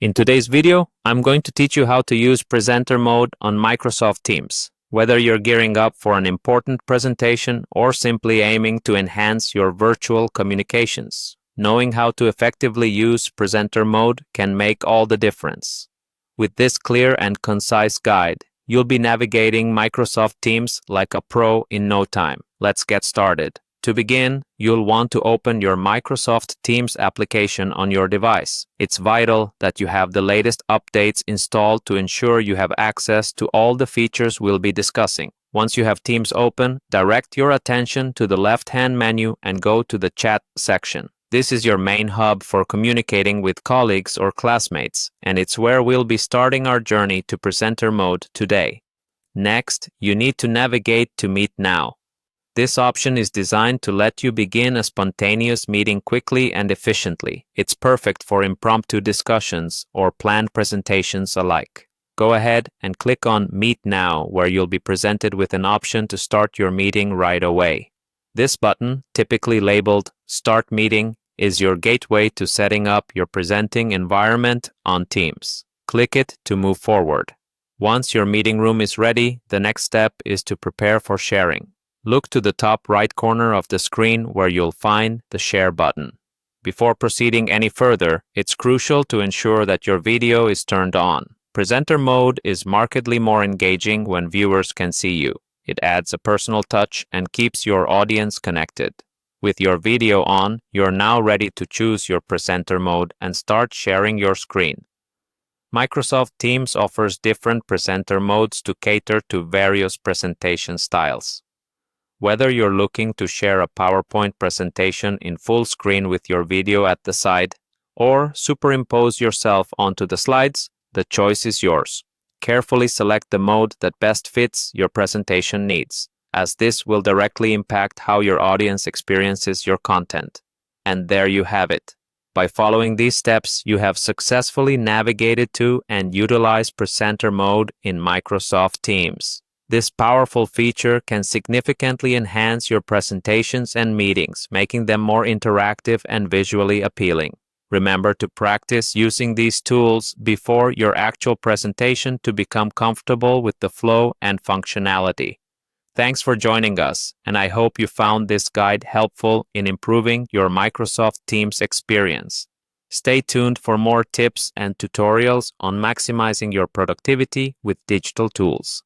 In today's video, I'm going to teach you how to use presenter mode on Microsoft Teams. Whether you're gearing up for an important presentation or simply aiming to enhance your virtual communications, knowing how to effectively use presenter mode can make all the difference. With this clear and concise guide, you'll be navigating Microsoft Teams like a pro in no time. Let's get started. To begin, you'll want to open your Microsoft Teams application on your device. It's vital that you have the latest updates installed to ensure you have access to all the features we'll be discussing. Once you have Teams open, direct your attention to the left-hand menu and go to the chat section. This is your main hub for communicating with colleagues or classmates, and it's where we'll be starting our journey to presenter mode today. Next, you need to navigate to Meet Now. This option is designed to let you begin a spontaneous meeting quickly and efficiently. It's perfect for impromptu discussions or planned presentations alike. Go ahead and click on Meet Now, where you'll be presented with an option to start your meeting right away. This button, typically labeled Start Meeting, is your gateway to setting up your presenting environment on Teams. Click it to move forward. Once your meeting room is ready, the next step is to prepare for sharing. Look to the top right corner of the screen where you'll find the Share button. Before proceeding any further, it's crucial to ensure that your video is turned on. Presenter mode is markedly more engaging when viewers can see you. It adds a personal touch and keeps your audience connected. With your video on, you're now ready to choose your presenter mode and start sharing your screen. Microsoft Teams offers different presenter modes to cater to various presentation styles. Whether you're looking to share a PowerPoint presentation in full screen with your video at the side, or superimpose yourself onto the slides, the choice is yours. Carefully select the mode that best fits your presentation needs, as this will directly impact how your audience experiences your content. And there you have it. By following these steps, you have successfully navigated to and utilized presenter mode in Microsoft Teams. This powerful feature can significantly enhance your presentations and meetings, making them more interactive and visually appealing. Remember to practice using these tools before your actual presentation to become comfortable with the flow and functionality. Thanks for joining us, and I hope you found this guide helpful in improving your Microsoft Teams experience. Stay tuned for more tips and tutorials on maximizing your productivity with digital tools.